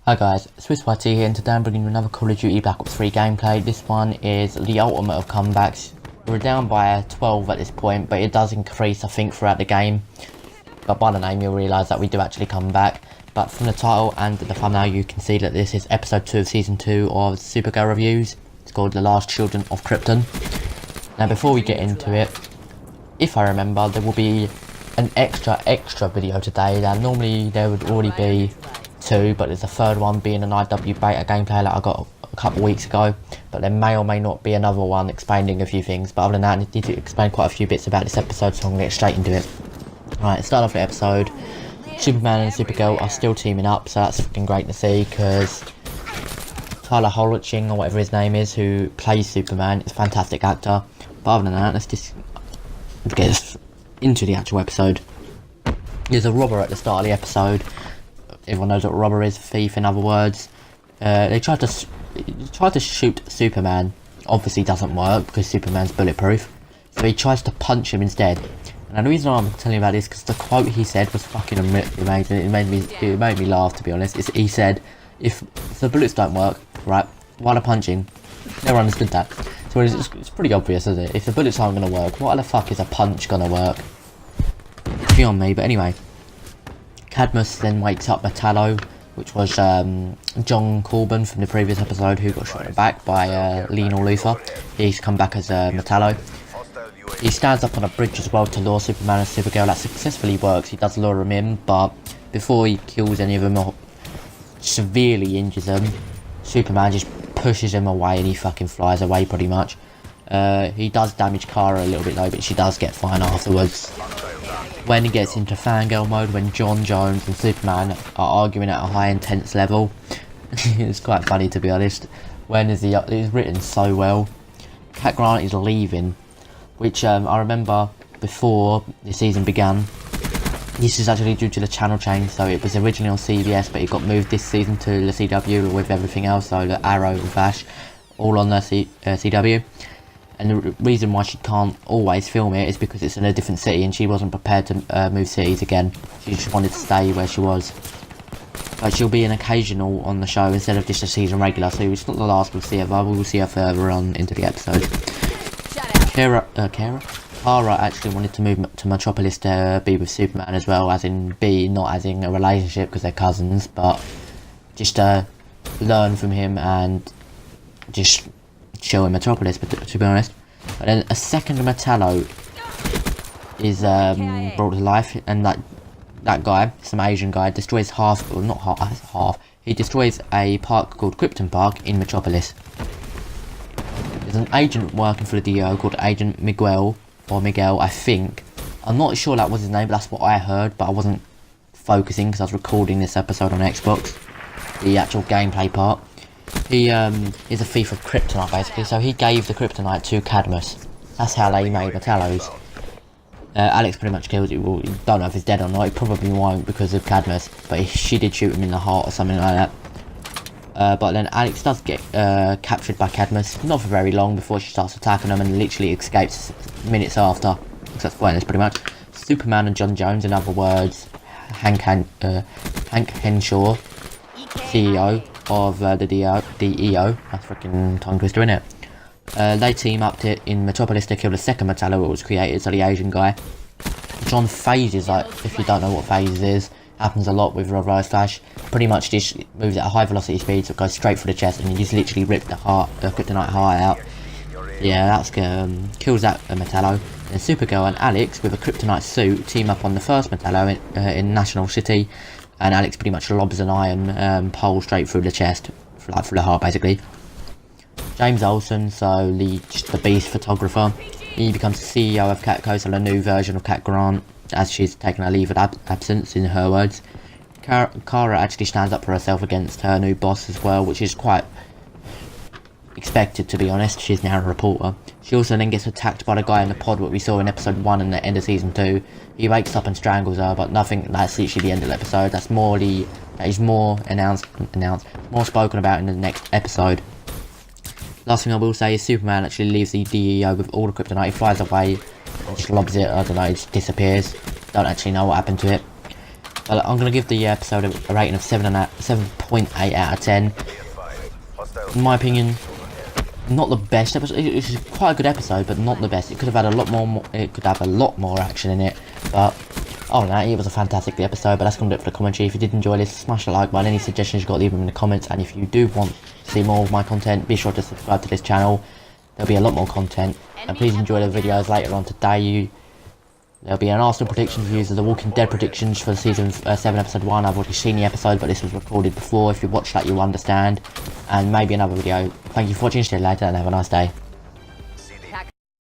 Hi guys, SwifTs here, and today I'm bringing you another Call of Duty Black Ops 3 gameplay. This one is the ultimate of comebacks. We're down by 12 at this point, but it does increase I think throughout the game. But by the name you'll realise that we do actually come back. But from the title and the thumbnail you can see that this is episode 2 of season 2 of Supergirl reviews. It's called The Last Children of Krypton. Now before we get into it, if I remember, there will be an extra video today. Now normally there would already be two, but there's a third one being an IW beta gameplay that I got a couple of weeks ago, but there may or may not be another one explaining a few things. But other than that, I need to explain quite a few bits about this episode, so I'm going to get straight into it. Right, start off the episode. Superman and Supergirl are still teaming up, so that's fucking great to see, because Tyler Holloway, or whatever his name is, who plays Superman, is a fantastic actor. But other than that, let's just get into the actual episode. There's a robber at the start of the episode. Everyone knows what a robber is, a thief in other words. They tried to shoot Superman. Obviously doesn't work because Superman's bulletproof. So he tries to punch him instead. And the reason I'm telling you about this is because the quote he said was fucking amazing. It made me laugh, to be honest. He said, if the bullets don't work, right, while I'm punching, never understood that. So it's pretty obvious, isn't it? If the bullets aren't going to work, why the fuck is a punch going to work? Beyond me, but anyway. Cadmus then wakes up Metallo, which was John Corbin from the previous episode, who got shot in the back by Lionel Luthor. He's come back as Metallo. He stands up on a bridge as well to lure Superman and Supergirl. That successfully works. He does lure them in, but before he kills any of them or severely injures them, Superman just pushes him away and he fucking flies away pretty much. He does damage Kara a little bit though, but she does get fine afterwards. When he gets into fangirl mode, when John Jones and Superman are arguing at a high intense level, it's quite funny, to be honest. It's written so well. Cat Grant is leaving, which I remember before the season began. This is actually due to the channel change, so it was originally on CBS, but it got moved this season to the CW with everything else, so the Arrow and Flash, all on the CW. And the reason why she can't always film it is because it's in a different city and she wasn't prepared to move cities again. She just wanted to stay where she was. But she'll be an occasional on the show instead of just a season regular, so it's not the last we'll see her, but we will see her further on into the episode. Kara actually wanted to move to Metropolis to be with Superman as well, as in not as in a relationship because they're cousins, but just to learn from him and just chill in Metropolis, but to be honest. But then a second Metallo is brought to life, and that guy, some Asian guy, destroys he destroys a park called Krypton Park in Metropolis. There's an agent working for the DO called Agent Miguel, I think. I'm not sure that was his name, but that's what I heard, but I wasn't focusing because I was recording this episode on Xbox, the actual gameplay part. He is a thief of kryptonite basically, so he gave the kryptonite to Cadmus. That's how they made Metallos. Alex pretty much kills it. Well, you don't know if he's dead or not, he probably won't because of Cadmus, but she did shoot him in the heart or something like that. But then Alex does get captured by Cadmus, not for very long before she starts attacking them, and literally escapes minutes after. So that's pointless pretty much. Superman and John Jones, in other words, Hank Henshaw, CEO of the DEO, that's freaking tongue twister, innit? They team up in Metropolis to kill the second Metallo that was created, so the Asian guy. John phases, like, if you don't know what phases is, happens a lot with Reverse Flash. Pretty much just moves at a high velocity speed, so it goes straight for the chest, and you just literally rip the kryptonite heart out. Yeah, that's kills that Metallo. And Supergirl and Alex, with a kryptonite suit, team up on the first Metallo in National City. And Alex pretty much lobs an iron pole straight through the chest, through the heart basically. James Olsen, so the Beast photographer, he becomes the CEO of Catco, so a new version of Cat Grant, as she's taken a leave of absence, in her words. Kara actually stands up for herself against her new boss as well, which is quite expected, to be honest. She's now a reporter. She also then gets attacked by the guy in the pod, what we saw in episode 1 and the end of season 2. He wakes up and strangles her, but nothing. That's literally the end of the episode. That is more more spoken about in the next episode. Last thing I will say is Superman actually leaves the DEO with all the kryptonite. He flies away and just lobs it. I don't know, it just disappears. Don't actually know what happened to it. But I'm gonna give the episode a rating of 7.8 out of 10. In my opinion, not the best episode. It's quite a good episode, but not the best. It could have had a lot more. It could have a lot more action in it. But oh no, it was a fantastic episode. But that's gonna do it for the commentary. If you did enjoy this, smash the like button. Any suggestions you got, leave them in the comments. And if you do want to see more of my content, be sure to subscribe to this channel. There'll be a lot more content. And please enjoy the videos later on today. There'll be an Arsenal predictions, views of the Walking Dead predictions for season 7 episode 1. I've already seen the episode, but this was recorded before. If you watch that, you'll understand. And maybe another video. Thank you for watching, see you later, and have a nice day.